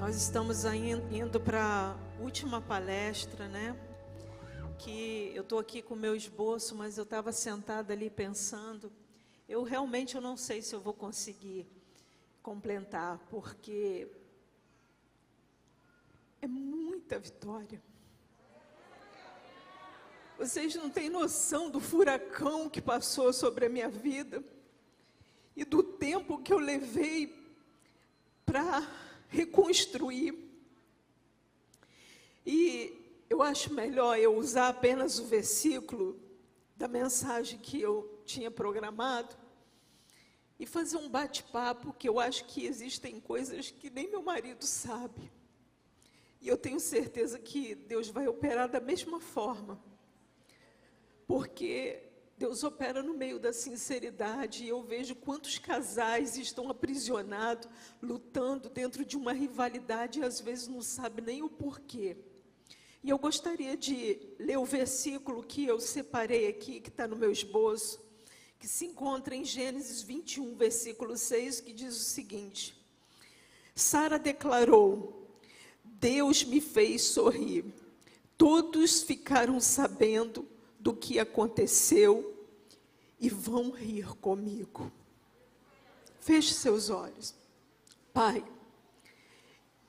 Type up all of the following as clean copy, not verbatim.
Nós estamos indo para a última palestra, né? Que eu estou aqui com o meu esboço, mas eu estava sentada ali pensando. Eu realmente não sei se eu vou conseguir completar, porque é muita vitória. Vocês não têm noção do furacão que passou sobre a minha vida e do tempo que eu levei para reconstruir. E eu acho melhor eu usar apenas o versículo da mensagem que eu tinha programado e fazer um bate-papo, que eu acho que existem coisas que nem meu marido sabe. E eu tenho certeza que Deus vai operar da mesma forma, porque Deus opera no meio da sinceridade, e eu vejo quantos casais estão aprisionados, lutando dentro de uma rivalidade, e às vezes não sabe nem o porquê. E eu gostaria de ler o versículo que eu separei aqui, que está no meu esboço, que se encontra em Gênesis 21, versículo 6, que diz o seguinte: Sara declarou: Deus me fez sorrir. Todos ficaram sabendo do que aconteceu e vão rir comigo. Feche seus olhos. Pai,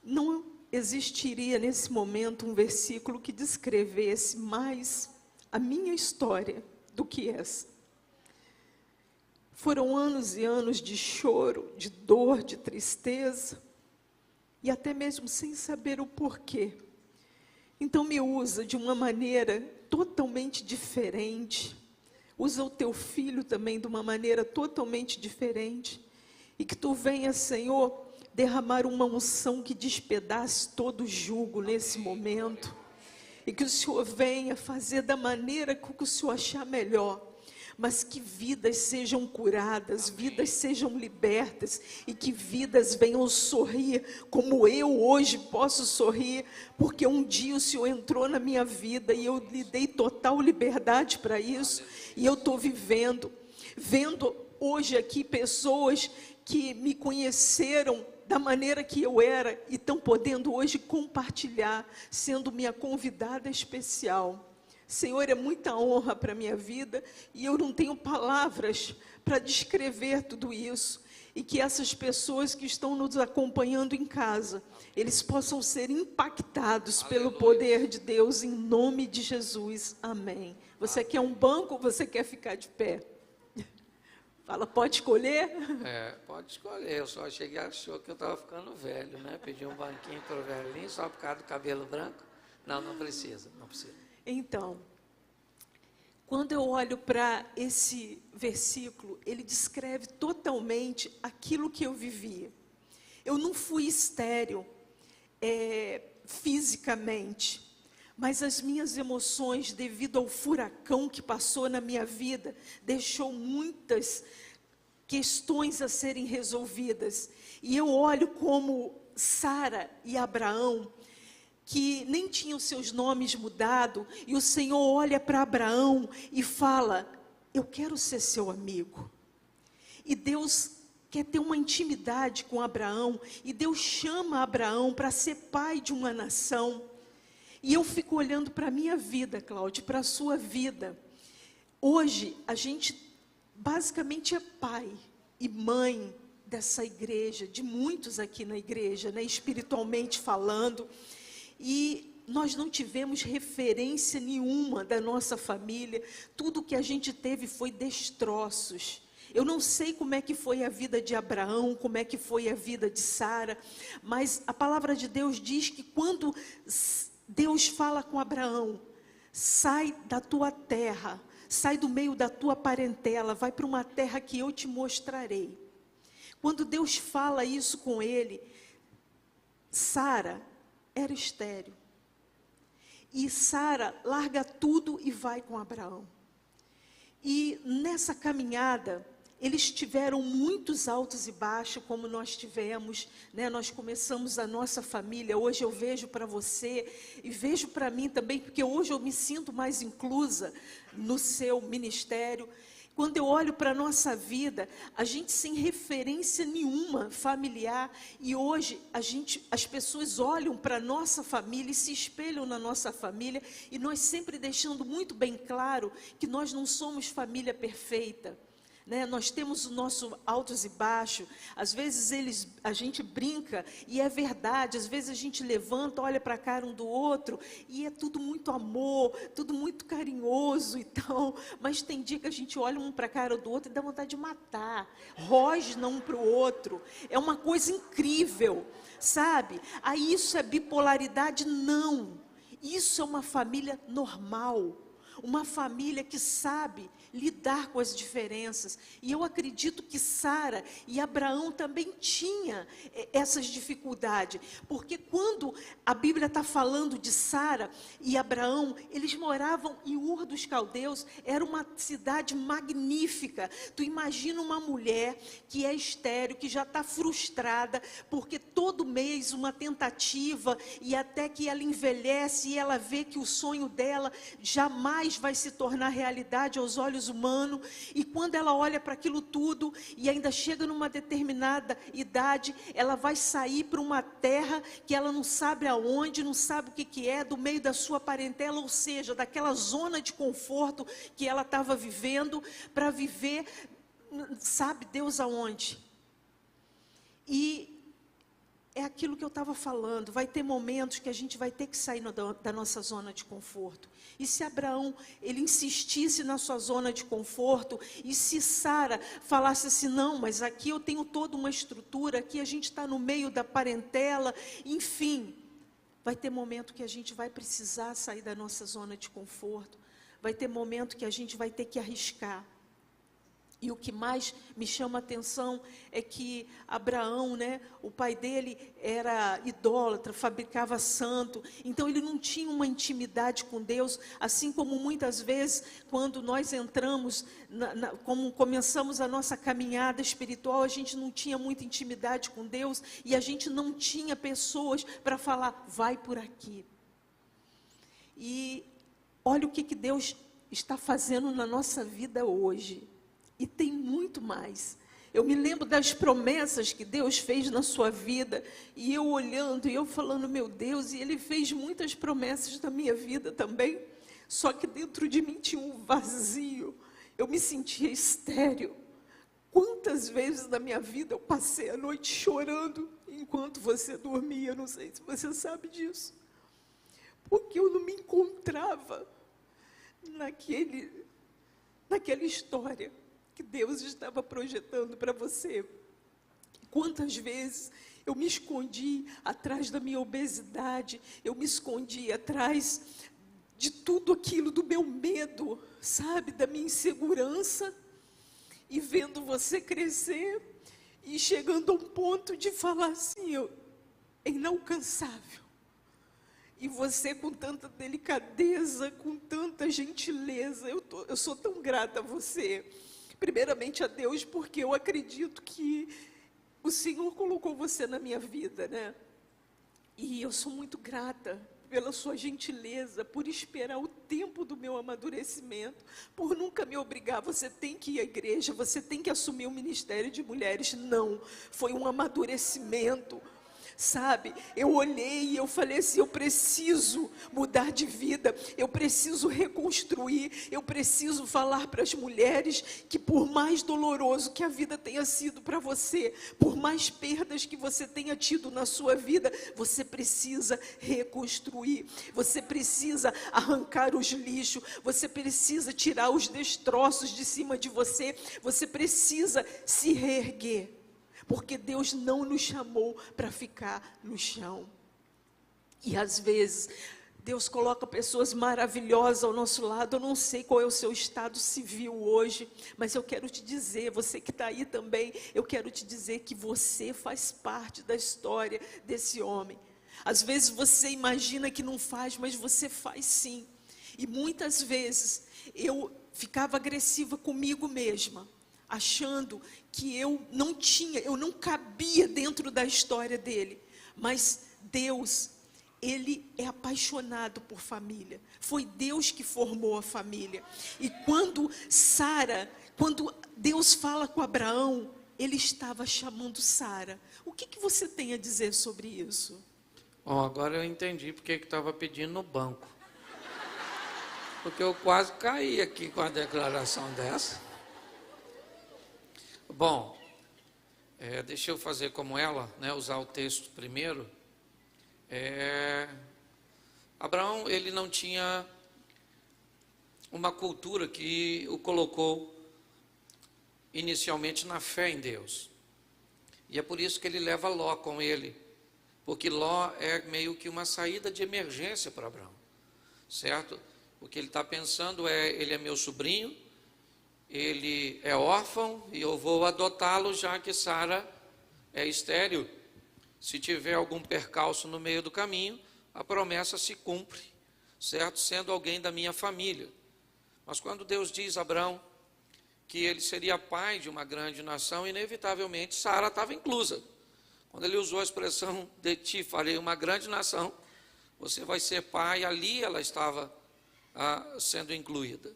não existiria nesse momento um versículo que descrevesse mais a minha história do que essa. Foram anos e anos de choro, de dor, de tristeza, e até mesmo sem saber o porquê. Então me usa de uma maneira totalmente diferente. Usa o teu filho também de uma maneira totalmente diferente. E que tu venha, Senhor, derramar uma unção que despedace todo o jugo nesse momento. E que o Senhor venha fazer da maneira que o Senhor achar melhor. Mas que vidas sejam curadas, vidas sejam libertas, e que vidas venham sorrir, como eu hoje posso sorrir, porque um dia o Senhor entrou na minha vida, e eu lhe dei total liberdade para isso, e eu estou vendo hoje aqui pessoas que me conheceram da maneira que eu era, e estão podendo hoje compartilhar, sendo minha convidada especial. Senhor, é muita honra para a minha vida, e eu não tenho palavras para descrever tudo isso, e que essas pessoas que estão nos acompanhando em casa, eles possam ser impactados pelo poder de Deus, em nome de Jesus, amém. Você quer um banco ou você quer ficar de pé? Fala, pode escolher? Pode escolher, eu só cheguei e achou que eu estava ficando velho, né? Pedi um banquinho para o velhinho, só por causa do cabelo branco. Não precisa, não precisa. Então, quando eu olho para esse versículo, ele descreve totalmente aquilo que eu vivia. Eu não fui estéril fisicamente, mas as minhas emoções, devido ao furacão que passou na minha vida, deixou muitas questões a serem resolvidas. E eu olho como Sara e Abraão, que nem tinham seus nomes mudados, e o Senhor olha para Abraão e fala: eu quero ser seu amigo. E Deus quer ter uma intimidade com Abraão, e Deus chama Abraão para ser pai de uma nação. E eu fico olhando para a minha vida, Cláudio, para a sua vida. Hoje, a gente basicamente é pai e mãe dessa igreja, de muitos aqui na igreja, né, espiritualmente falando. E nós não tivemos referência nenhuma da nossa família. Tudo que a gente teve foi destroços. Eu não sei como é que foi a vida de Abraão, como é que foi a vida de Sara, mas a palavra de Deus diz que quando Deus fala com Abraão: sai da tua terra, sai do meio da tua parentela, vai para uma terra que eu te mostrarei. Quando Deus fala isso com ele, Sara era estéril. E Sara larga tudo e vai com Abraão. E nessa caminhada, eles tiveram muitos altos e baixos, como nós tivemos, né? Nós começamos a nossa família. Hoje eu vejo para você e vejo para mim também, porque hoje eu me sinto mais inclusa no seu ministério. Quando eu olho para a nossa vida, a gente sem referência nenhuma familiar, e hoje as pessoas olham para a nossa família e se espelham na nossa família, e nós sempre deixando muito bem claro que nós não somos família perfeita. Né? Nós temos o nosso altos e baixos, às vezes a gente brinca, e é verdade, às vezes a gente levanta, olha para a cara um do outro, e é tudo muito amor, tudo muito carinhoso e tal, mas tem dia que a gente olha um para a cara do outro e dá vontade de matar, rosna um para o outro, é uma coisa incrível, sabe? Aí isso é bipolaridade? Não, isso é uma família normal, uma família que sabe lidar com as diferenças. E eu acredito que Sara e Abraão também tinham essas dificuldades. Porque quando a Bíblia está falando de Sara e Abraão, eles moravam em Ur dos Caldeus, era uma cidade magnífica. Tu imagina uma mulher que é estéril, que já está frustrada, porque todo mês uma tentativa, e até que ela envelhece e ela vê que o sonho dela jamais vai se tornar realidade aos olhos humanos, e quando ela olha para aquilo tudo, e ainda chega numa determinada idade, ela vai sair para uma terra que ela não sabe aonde, não sabe o que é, do meio da sua parentela, ou seja, daquela zona de conforto que ela estava vivendo, para viver, sabe Deus aonde. E é aquilo que eu estava falando, vai ter momentos que a gente vai ter que sair da nossa zona de conforto. E se Abraão, ele insistisse na sua zona de conforto, e se Sara falasse assim, não, mas aqui eu tenho toda uma estrutura, aqui a gente está no meio da parentela, enfim, vai ter momento que a gente vai precisar sair da nossa zona de conforto, vai ter momento que a gente vai ter que arriscar. E o que mais me chama a atenção é que Abraão, né, o pai dele era idólatra, fabricava santo, então ele não tinha uma intimidade com Deus, assim como muitas vezes, quando nós entramos, como começamos a nossa caminhada espiritual, a gente não tinha muita intimidade com Deus, e a gente não tinha pessoas para falar, vai por aqui. E olha o que Deus está fazendo na nossa vida hoje. E tem muito mais. Eu me lembro das promessas que Deus fez na sua vida, e eu olhando, e eu falando, meu Deus, e Ele fez muitas promessas na minha vida também, só que dentro de mim tinha um vazio, eu me sentia estéril. Quantas vezes na minha vida eu passei a noite chorando, enquanto você dormia, não sei se você sabe disso, porque eu não me encontrava naquela história que Deus estava projetando para você. Quantas vezes eu me escondi atrás da minha obesidade, eu me escondi atrás de tudo aquilo, do meu medo, sabe, da minha insegurança, e vendo você crescer, e chegando a um ponto de falar assim, é inalcançável. E você com tanta delicadeza, com tanta gentileza, eu sou tão grata a você. Primeiramente a Deus, porque eu acredito que o Senhor colocou você na minha vida, né? E eu sou muito grata pela sua gentileza, por esperar o tempo do meu amadurecimento, por nunca me obrigar, você tem que ir à igreja, você tem que assumir o ministério de mulheres. Não, foi um amadurecimento. Sabe, eu olhei e eu falei assim, eu preciso mudar de vida, eu preciso reconstruir, eu preciso falar para as mulheres que por mais doloroso que a vida tenha sido para você, por mais perdas que você tenha tido na sua vida, você precisa reconstruir, você precisa arrancar os lixos, você precisa tirar os destroços de cima de você, você precisa se reerguer. Porque Deus não nos chamou para ficar no chão. E às vezes, Deus coloca pessoas maravilhosas ao nosso lado. Eu não sei qual é o seu estado civil hoje, mas eu quero te dizer, você que está aí também, eu quero te dizer que você faz parte da história desse homem. Às vezes você imagina que não faz, mas você faz sim. E muitas vezes eu ficava agressiva comigo mesma, achando que eu não cabia dentro da história dele. Mas Deus, Ele é apaixonado por família. Foi Deus que formou a família. E quando Sara Quando Deus fala com Abraão, ele estava chamando Sara. O que você tem a dizer sobre isso? Bom, agora eu entendi porque que estava pedindo no banco. Porque eu quase caí aqui com a declaração dessa. Bom, deixa eu fazer como ela, né, usar o texto primeiro. Abraão, ele não tinha uma cultura que o colocou inicialmente na fé em Deus. E é por isso que ele leva Ló com ele, porque Ló é meio que uma saída de emergência para Abraão, certo? O que ele está pensando ele é meu sobrinho, ele é órfão e eu vou adotá-lo já que Sara é estéril. Se tiver algum percalço no meio do caminho, a promessa se cumpre, certo? Sendo alguém da minha família. Mas quando Deus diz a Abraão que ele seria pai de uma grande nação, inevitavelmente Sara estava inclusa. Quando ele usou a expressão, de ti farei uma grande nação, você vai ser pai, ali ela estava sendo incluída.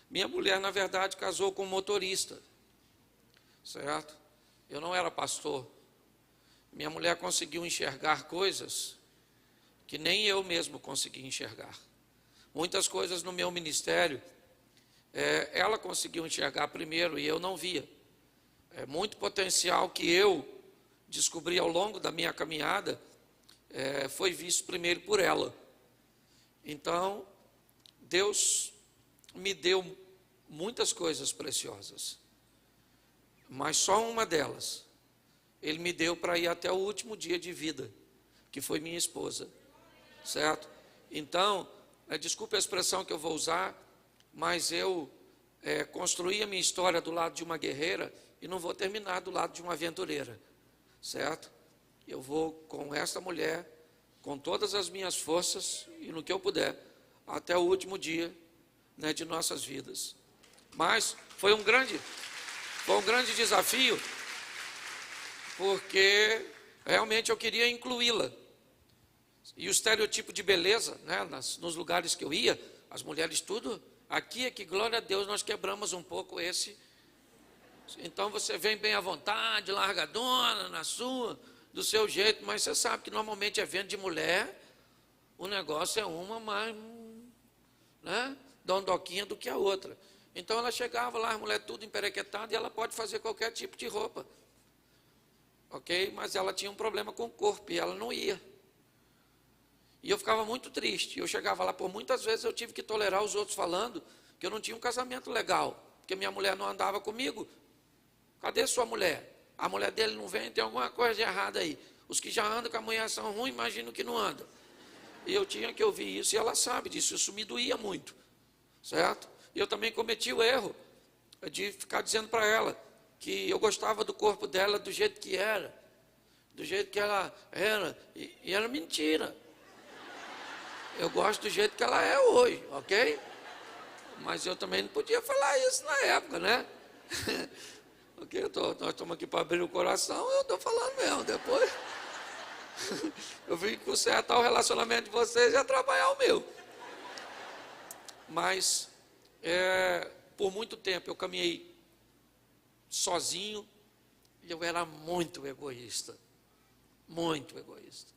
Minha mulher, na verdade, casou com um motorista, certo? Eu não era pastor. Minha mulher conseguiu enxergar coisas que nem eu mesmo consegui enxergar. Muitas coisas no meu ministério, ela conseguiu enxergar primeiro e eu não via. Muito potencial que eu descobri ao longo da minha caminhada, foi visto primeiro por ela. Então, Deus me deu muitas coisas preciosas, mas só uma delas Ele me deu para ir até o último dia de vida, que foi minha esposa, certo? Então, desculpe a expressão que eu vou usar, mas eu construí a minha história do lado de uma guerreira e não vou terminar do lado de uma aventureira, certo? Eu vou com essa mulher, com todas as minhas forças e no que eu puder, até o último dia, né, de nossas vidas. Mas foi um grande desafio, porque realmente eu queria incluí-la. E o estereotipo de beleza, né, nos lugares que eu ia, as mulheres tudo, aqui é que, glória a Deus, nós quebramos um pouco esse. Então você vem bem à vontade, largadona, na sua, do seu jeito, mas você sabe que normalmente evento de mulher, o negócio é uma mais, né, dondoquinha do que a outra. Então ela chegava lá, a mulher tudo emperequetada, e ela pode fazer qualquer tipo de roupa. Ok? Mas ela tinha um problema com o corpo, e ela não ia. E eu ficava muito triste. Eu chegava lá, por muitas vezes eu tive que tolerar os outros falando que eu não tinha um casamento legal, porque minha mulher não andava comigo. Cadê sua mulher? A mulher dele não vem, tem alguma coisa de errada aí. Os que já andam com a mulher são ruins, imagino que não andam. E eu tinha que ouvir isso, e ela sabe disso, isso me doía muito, certo? E eu também cometi o erro de ficar dizendo para ela que eu gostava do corpo dela do jeito que era, do jeito que ela era, e era mentira. Eu gosto do jeito que ela é hoje, ok? Mas eu também não podia falar isso na época, né? Ok, nós estamos aqui para abrir o coração, eu estou falando mesmo, depois eu vim consertar o relacionamento de vocês e atrapalhar o meu. Mas, por muito tempo eu caminhei sozinho e eu era muito egoísta. Muito egoísta.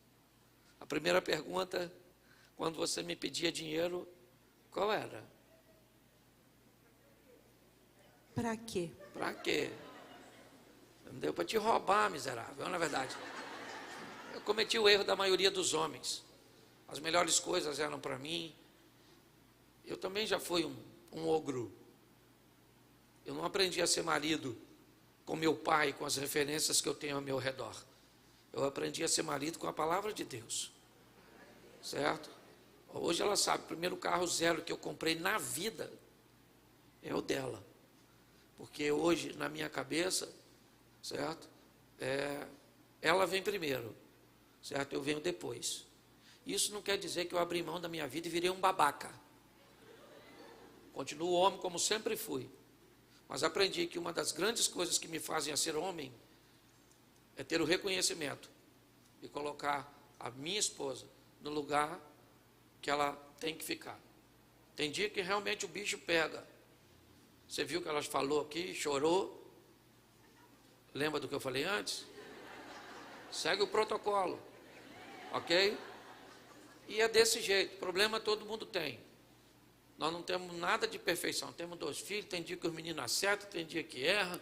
A primeira pergunta, quando você me pedia dinheiro, qual era? Para quê? Para quê? Não deu para te roubar, miserável, não é verdade? Eu cometi o erro da maioria dos homens. As melhores coisas eram para mim. Eu também já fui um ogro. Eu não aprendi a ser marido com meu pai, com as referências que eu tenho ao meu redor. Eu aprendi a ser marido com a palavra de Deus. Certo? Hoje ela sabe, o primeiro carro zero que eu comprei na vida é o dela. Porque hoje, na minha cabeça, certo? Ela vem primeiro, certo? Eu venho depois. Isso não quer dizer que eu abri mão da minha vida e virei um babaca. Continuo homem como sempre fui. Mas aprendi que uma das grandes coisas que me fazem a ser homem é ter o reconhecimento e colocar a minha esposa no lugar que ela tem que ficar. Tem dia que realmente o bicho pega. Você viu que ela falou aqui, chorou? Lembra do que eu falei antes? Segue o protocolo, ok? E é desse jeito, problema todo mundo tem. Nós não temos nada de perfeição. Temos 2 filhos, tem dia que os meninos acertam, tem dia que erra,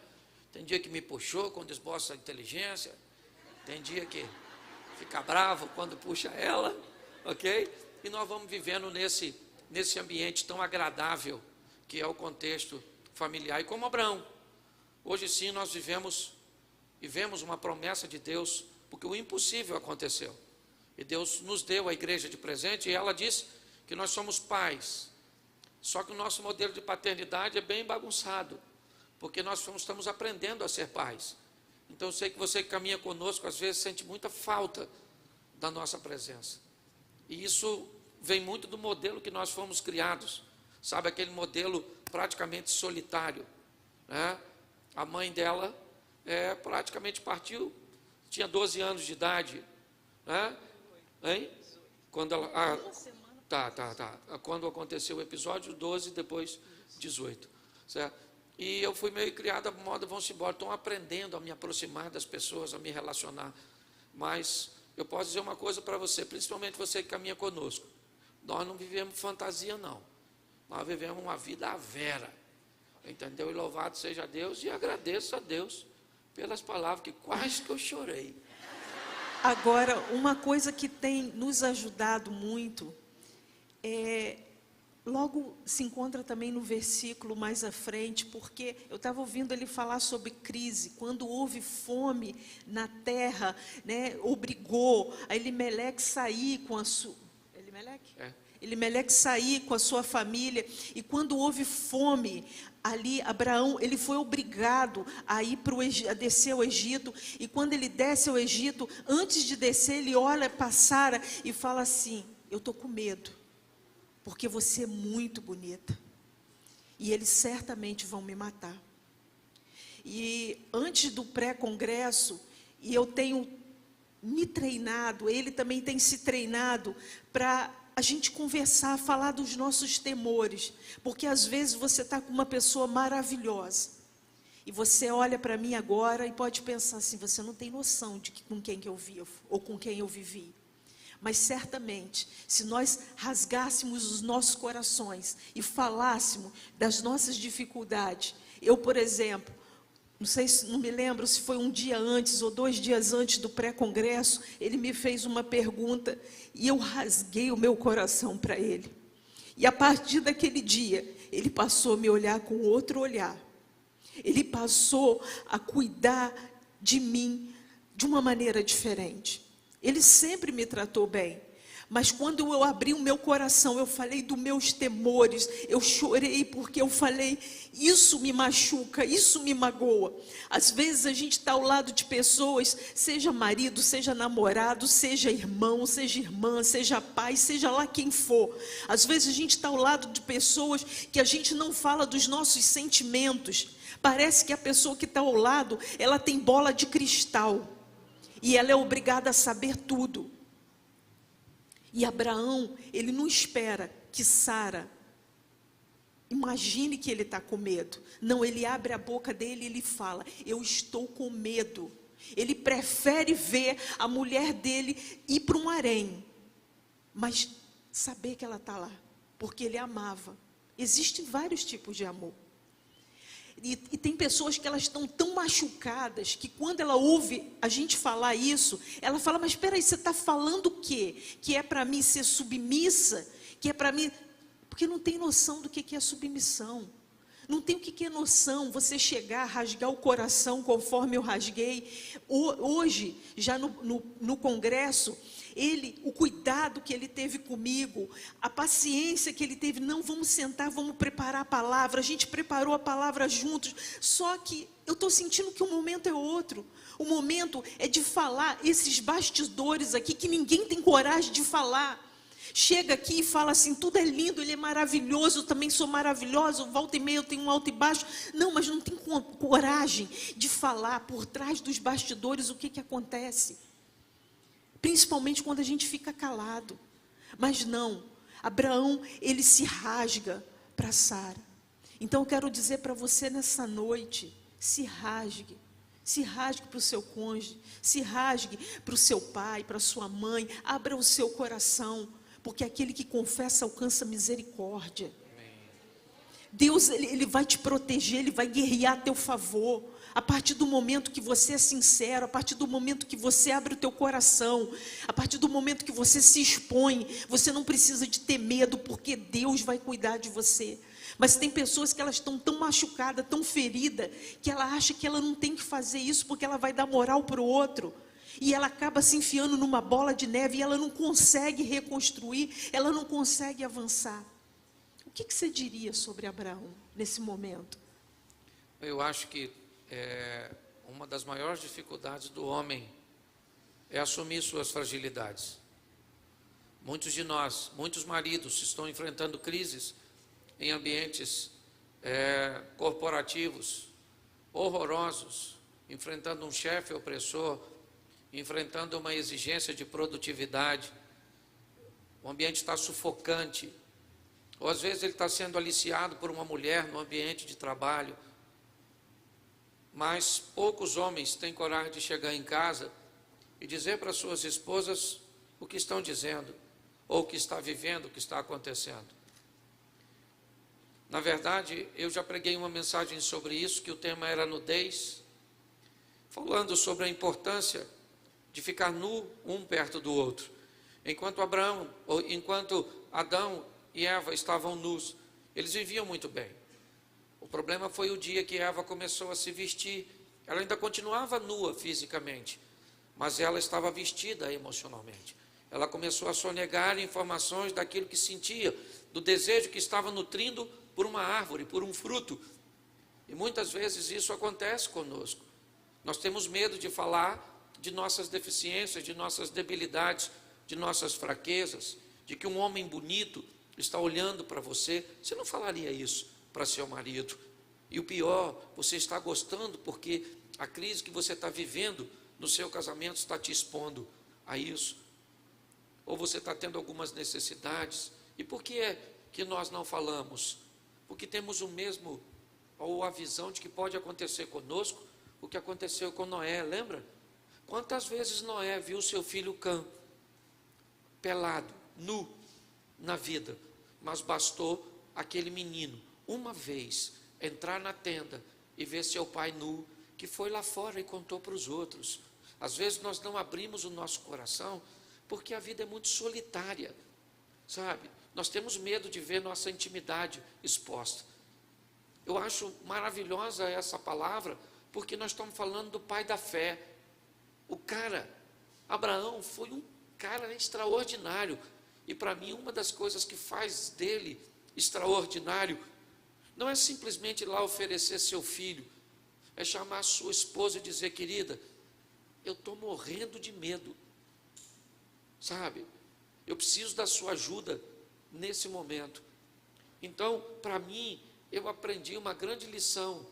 tem dia que me puxou quando esboça a inteligência, tem dia que fica bravo quando puxa ela, ok? E nós vamos vivendo nesse ambiente tão agradável que é o contexto familiar. E como Abraão, hoje sim nós vivemos uma promessa de Deus, porque o impossível aconteceu. E Deus nos deu a igreja de presente, e ela disse que nós somos pais. Só que o nosso modelo de paternidade é bem bagunçado, porque nós estamos aprendendo a ser pais. Então eu sei que você que caminha conosco, às vezes sente muita falta da nossa presença. E isso vem muito do modelo que nós fomos criados, sabe, aquele modelo praticamente solitário, né? A mãe dela praticamente partiu, tinha 12 anos de idade, né? Hein? Quando ela... Quando aconteceu o episódio, 12, depois 18, certo? E eu fui meio criado a moda, vão-se embora, estão aprendendo a me aproximar das pessoas, a me relacionar. Mas eu posso dizer uma coisa para você, principalmente você que caminha conosco. Nós não vivemos fantasia, não. Nós vivemos uma vida à vera, entendeu? E louvado seja Deus, e agradeço a Deus pelas palavras que quase que eu chorei. Agora, uma coisa que tem nos ajudado muito, logo se encontra também no versículo mais à frente, porque eu estava ouvindo ele falar sobre crise, quando houve fome na terra, né, obrigou a Elimeleque sair com a sua... Elimeleque sair com a sua família, e quando houve fome, ali Abraão, ele foi obrigado a ir a descer ao Egito, e quando ele desce ao Egito, antes de descer, ele olha para Sara e fala assim: eu estou com medo, porque você é muito bonita, e eles certamente vão me matar. E antes do pré-congresso, e eu tenho me treinado, ele também tem se treinado para a gente conversar, falar dos nossos temores, porque às vezes você está com uma pessoa maravilhosa, e você olha para mim agora e pode pensar assim: você não tem noção de com quem que eu vivo, ou com quem eu vivi. Mas certamente, se nós rasgássemos os nossos corações e falássemos das nossas dificuldades, eu, por exemplo, não me lembro se foi um dia antes ou 2 dias antes do pré-congresso, ele me fez uma pergunta e eu rasguei o meu coração para ele. E a partir daquele dia, ele passou a me olhar com outro olhar. Ele passou a cuidar de mim de uma maneira diferente. Ele sempre me tratou bem, mas quando eu abri o meu coração, eu falei dos meus temores, eu chorei porque eu falei: isso me machuca, isso me magoa. Às vezes a gente está ao lado de pessoas, seja marido, seja namorado, seja irmão, seja irmã, seja pai, seja lá quem for. Às vezes a gente está ao lado de pessoas que a gente não fala dos nossos sentimentos. Parece que a pessoa que está ao lado, ela tem bola de cristal. E ela é obrigada a saber tudo. E Abraão, ele não espera que Sara imagine que ele está com medo. Não, ele abre a boca dele e ele fala: eu estou com medo. Ele prefere ver a mulher dele ir para um harém, mas saber que ela está lá, porque ele amava. Existem vários tipos de amor. E tem pessoas que elas estão tão machucadas que quando ela ouve a gente falar isso, ela fala: mas espera aí, você está falando o quê? Que é para mim ser submissa? Que é para mim... Porque não tem noção do que é submissão. Não tem o que é noção, você chegar, rasgar o coração conforme eu rasguei. Hoje, já no congresso, o cuidado que ele teve comigo, a paciência que ele teve: não, vamos sentar, vamos preparar a palavra. A gente preparou a palavra juntos, só que eu estou sentindo que o momento é outro. O momento é de falar esses bastidores aqui que ninguém tem coragem de falar. Chega aqui e fala assim: tudo é lindo, ele é maravilhoso, eu também sou maravilhosa, volta e meia eu tenho um alto e baixo. Não, mas não tem coragem de falar por trás dos bastidores o que acontece. Principalmente quando a gente fica calado. Mas não, Abraão, ele se rasga para Sara. Então eu quero dizer para você nessa noite, se rasgue para o seu cônjuge, se rasgue para o seu pai, para a sua mãe, abra o seu coração, porque aquele que confessa alcança misericórdia. Deus, ele vai te proteger, Ele vai guerrear a teu favor, a partir do momento que você é sincero, a partir do momento que você abre o teu coração, a partir do momento que você se expõe, você não precisa de ter medo, porque Deus vai cuidar de você. Mas tem pessoas que elas estão tão machucadas, tão feridas, que ela acha que ela não tem que fazer isso, porque ela vai dar moral para o outro, e ela acaba se enfiando numa bola de neve, e ela não consegue reconstruir, ela não consegue avançar. O que você diria sobre Abraão, nesse momento? Eu acho que uma das maiores dificuldades do homem é assumir suas fragilidades. Muitos de nós, muitos maridos estão enfrentando crises em ambientes corporativos horrorosos, enfrentando um chefe opressor, enfrentando uma exigência de produtividade. O ambiente está sufocante, ou às vezes ele está sendo aliciado por uma mulher no ambiente de trabalho. Mas poucos homens têm coragem de chegar em casa e dizer para suas esposas o que estão dizendo, ou o que está vivendo, o que está acontecendo. Na verdade, eu já preguei uma mensagem sobre isso, que o tema era nudez, falando sobre a importância de ficar nu um perto do outro. Enquanto Adão e Eva estavam nus, eles viviam muito bem. O problema foi o dia que Eva começou a se vestir. Ela ainda continuava nua fisicamente, mas ela estava vestida emocionalmente. Ela começou a sonegar informações daquilo que sentia, do desejo que estava nutrindo por uma árvore, por um fruto. E muitas vezes isso acontece conosco. Nós temos medo de falar de nossas deficiências, de nossas debilidades, de nossas fraquezas, de que um homem bonito está olhando para você. Você não falaria isso para seu marido. E o pior, você está gostando porque a crise que você está vivendo no seu casamento está te expondo a isso. Ou você está tendo algumas necessidades. E por que é que nós não falamos? Porque temos o mesmo, ou a visão de que pode acontecer conosco o que aconteceu com Noé, lembra? Quantas vezes Noé viu seu filho Cã pelado, nu, na vida, mas bastou aquele menino, uma vez, entrar na tenda e ver seu pai nu, que foi lá fora e contou para os outros. Às vezes nós não abrimos o nosso coração, porque a vida é muito solitária, sabe? Nós temos medo de ver nossa intimidade exposta. Eu acho maravilhosa essa palavra, porque nós estamos falando do pai da fé. O cara, Abraão, foi um cara extraordinário. E para mim, uma das coisas que faz dele extraordinário, não é simplesmente ir lá oferecer seu filho, é chamar a sua esposa e dizer: querida, eu estou morrendo de medo, sabe? Eu preciso da sua ajuda nesse momento. Então, para mim, eu aprendi uma grande lição,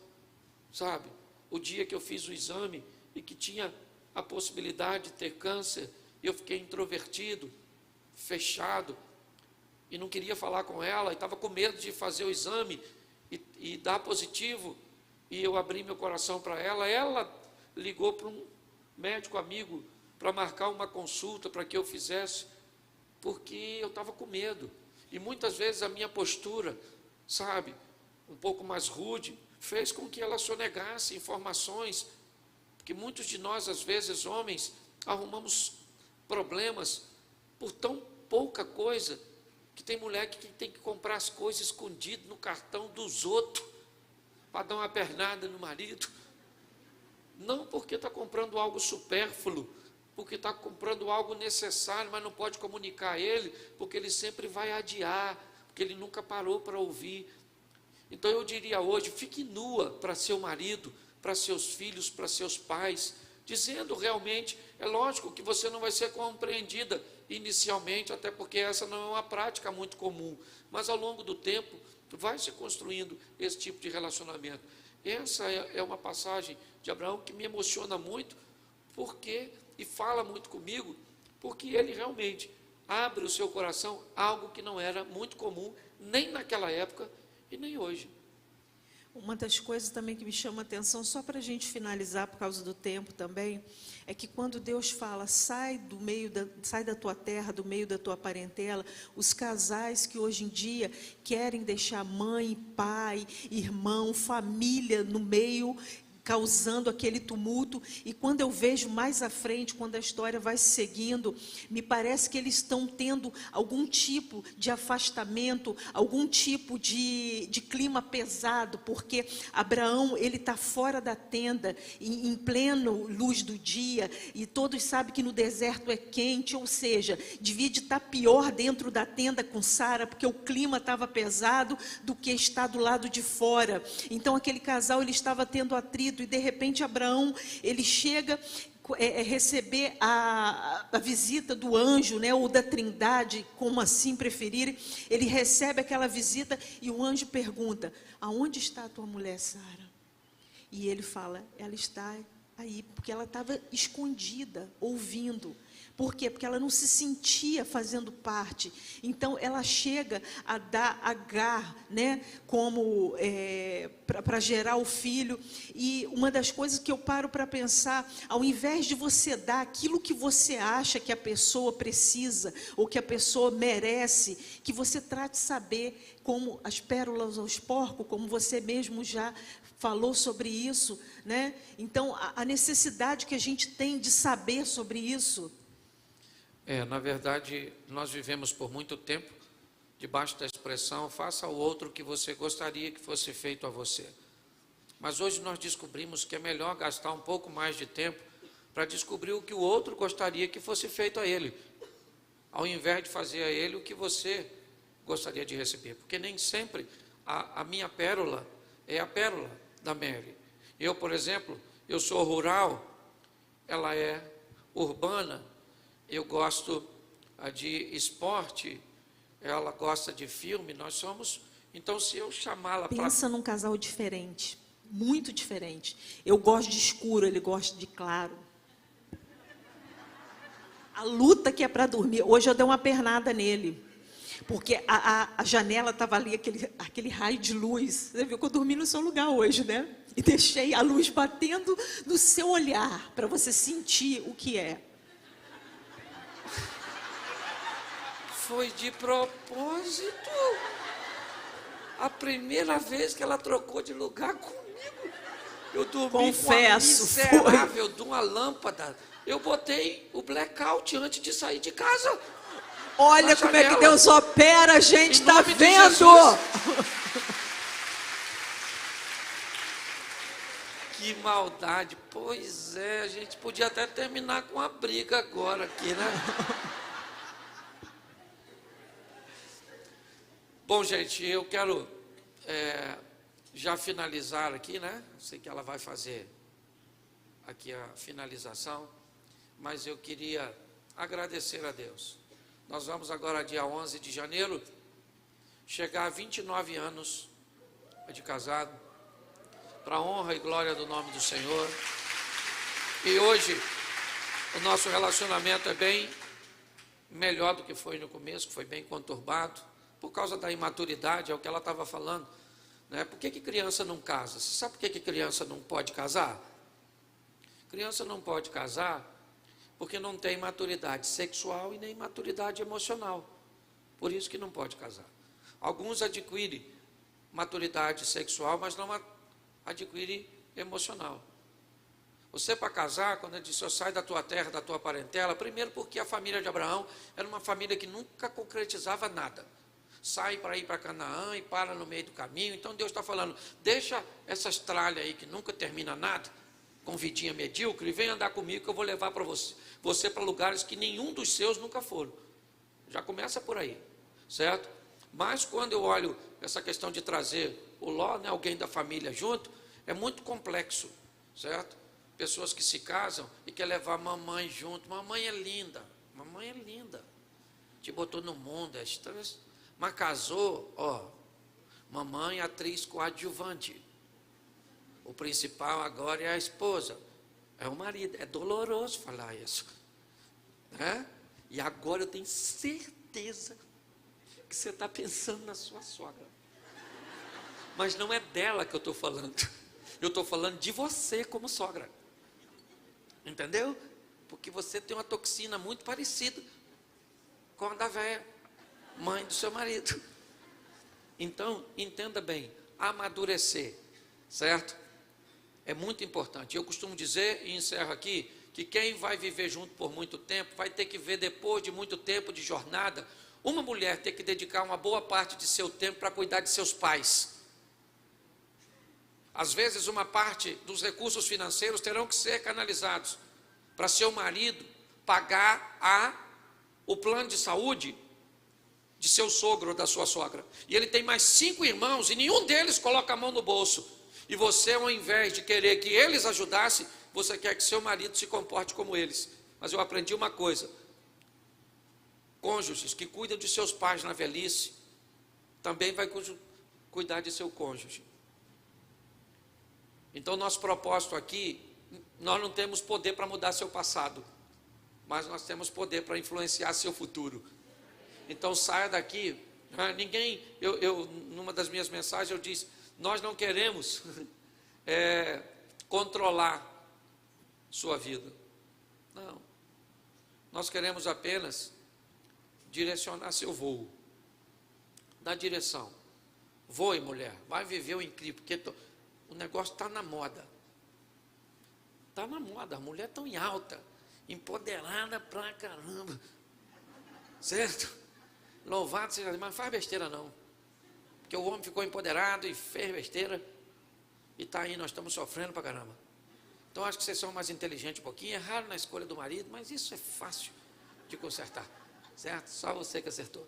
sabe? O dia que eu fiz o exame e que tinha a possibilidade de ter câncer, eu fiquei introvertido, fechado, e não queria falar com ela, e estava com medo de fazer o exame e dar positivo, e eu abri meu coração para ela. Ela ligou para um médico amigo para marcar uma consulta para que eu fizesse, porque eu estava com medo. E muitas vezes a minha postura, sabe, um pouco mais rude, fez com que ela sonegasse informações, porque muitos de nós, às vezes, homens, arrumamos problemas por tão pouca coisa, que tem mulher que tem que comprar as coisas escondidas no cartão dos outros, para dar uma pernada no marido, não porque está comprando algo supérfluo, porque está comprando algo necessário, mas não pode comunicar a ele, porque ele sempre vai adiar, porque ele nunca parou para ouvir. Então eu diria hoje, fique nua para seu marido, para seus filhos, para seus pais, dizendo realmente, é lógico que você não vai ser compreendida inicialmente, até porque essa não é uma prática muito comum, mas ao longo do tempo, vai se construindo esse tipo de relacionamento. Essa é uma passagem de Abraão que me emociona muito, porque, e fala muito comigo, porque ele realmente abre o seu coração, algo que não era muito comum, nem naquela época e nem hoje. Uma das coisas também que me chama a atenção, só para a gente finalizar por causa do tempo também, é que quando Deus fala, sai da tua terra, do meio da tua parentela, os casais que hoje em dia querem deixar mãe, pai, irmão, família no meio, causando aquele tumulto, e quando eu vejo mais à frente, quando a história vai seguindo, me parece que eles estão tendo algum tipo de afastamento, algum tipo de clima pesado, porque Abraão, ele está fora da tenda, em pleno luz do dia, e todos sabem que no deserto é quente, ou seja, devia de estar pior dentro da tenda com Sara, porque o clima estava pesado, do que estar do lado de fora. Então aquele casal, ele estava tendo atrito, e de repente Abraão, ele chega receber a visita do anjo, né, ou da Trindade, como assim preferirem. Ele recebe aquela visita e o anjo pergunta, aonde está a tua mulher Sara? E ele fala, ela está aí, porque ela estava escondida, ouvindo. Por quê? Porque ela não se sentia fazendo parte. Então, ela chega a dar Agar, né, como para gerar o filho. E uma das coisas que eu paro para pensar, ao invés de você dar aquilo que você acha que a pessoa precisa, ou que a pessoa merece, que você trate de saber, como as pérolas aos porcos, como você mesmo já falou sobre isso, né? Então, a necessidade que a gente tem de saber sobre isso. Na verdade, nós vivemos por muito tempo debaixo da expressão, faça ao outro o que você gostaria que fosse feito a você. Mas hoje nós descobrimos que é melhor gastar um pouco mais de tempo para descobrir o que o outro gostaria que fosse feito a ele, ao invés de fazer a ele o que você gostaria de receber. Porque nem sempre a minha pérola é a pérola da Mary. Eu, por exemplo, eu sou rural, ela é urbana. Eu gosto de esporte, ela gosta de filme, nós somos... Então, se eu chamá-la para... Pensa num casal diferente, muito diferente. Eu gosto de escuro, ele gosta de claro. A luta que é para dormir. Hoje eu dei uma pernada nele, porque a janela estava ali, aquele raio de luz. Você viu que eu dormi no seu lugar hoje, né? E deixei a luz batendo no seu olhar, para você sentir o que é. Foi de propósito. A primeira vez que ela trocou de lugar comigo. Eu dormi Confesso, com a miserável de uma lâmpada. Eu botei o blackout antes de sair de casa. Olha como é que Deus opera, a gente está vendo. Que maldade. Pois é, a gente podia até terminar com a briga agora aqui, né? Bom, gente, eu quero já finalizar aqui, né? Sei que ela vai fazer aqui a finalização, mas eu queria agradecer a Deus. Nós vamos agora, dia 11 de janeiro, chegar a 29 anos de casado, para a honra e glória do nome do Senhor. E hoje, o nosso relacionamento é bem melhor do que foi no começo, que foi bem conturbado, por causa da imaturidade, é o que ela estava falando, né? Por que criança não casa? Você sabe por que criança não pode casar? Criança não pode casar porque não tem maturidade sexual e nem maturidade emocional. Por isso que não pode casar. Alguns adquirem maturidade sexual, mas não adquirem emocional. Você, para casar, quando ele disse, eu saio da tua terra, da tua parentela, primeiro porque a família de Abraão era uma família que nunca concretizava nada. Sai para ir para Canaã e para no meio do caminho. Então Deus está falando, deixa essas tralhas aí que nunca termina nada, com vidinha medíocre, e vem andar comigo que eu vou levar para você para lugares que nenhum dos seus nunca foram. Já começa por aí, certo? Mas quando eu olho essa questão de trazer o Ló, né, alguém da família junto, é muito complexo, certo? Pessoas que se casam e quer levar a mamãe junto. Mamãe é linda, te botou no mundo, é estranho. Mas casou, mamãe, atriz coadjuvante. O principal agora é a esposa, é o marido. É doloroso falar isso, né? E agora eu tenho certeza que você está pensando na sua sogra. Mas não é dela que eu estou falando. Eu estou falando de você como sogra. Entendeu? Porque você tem uma toxina muito parecida com a da véia, mãe do seu marido. Então, entenda bem, amadurecer, certo? É muito importante. Eu costumo dizer, e encerro aqui, que quem vai viver junto por muito tempo, vai ter que ver depois de muito tempo de jornada, uma mulher ter que dedicar uma boa parte de seu tempo para cuidar de seus pais. Às vezes uma parte dos recursos financeiros terão que ser canalizados para seu marido pagar o plano de saúde de seu sogro ou da sua sogra. E ele tem mais 5 irmãos e nenhum deles coloca a mão no bolso. E você, ao invés de querer que eles ajudassem, você quer que seu marido se comporte como eles. Mas eu aprendi uma coisa: cônjuges que cuidam de seus pais na velhice, também vai cuidar de seu cônjuge. Então, nosso propósito aqui, nós não temos poder para mudar seu passado, mas nós temos poder para influenciar seu futuro. Então, saia daqui. Numa das minhas mensagens, eu disse: nós não queremos controlar sua vida. Não. Nós queremos apenas direcionar seu voo. Dar direção. Voe, mulher. Vai viver o incrível. Porque o negócio está na moda. Está na moda. A mulher tão em alta. Empoderada pra caramba. Certo? Louvado seja Deus. Mas não faz besteira não. Porque o homem ficou empoderado e fez besteira. E está aí, nós estamos sofrendo pra caramba. Então acho que vocês são mais inteligentes um pouquinho. Erraram na escolha do marido, mas isso é fácil de consertar. Certo? Só você que acertou.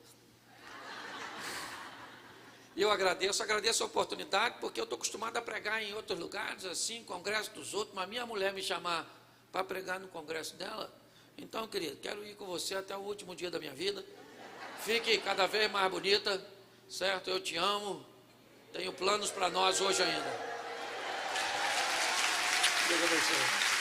E eu agradeço a oportunidade, porque eu estou acostumado a pregar em outros lugares, assim, congresso dos outros, mas minha mulher me chamar para pregar no congresso dela. Então, querido, quero ir com você até o último dia da minha vida. Fique cada vez mais bonita, certo? Eu te amo. Tenho planos para nós hoje ainda. Deus abençoe.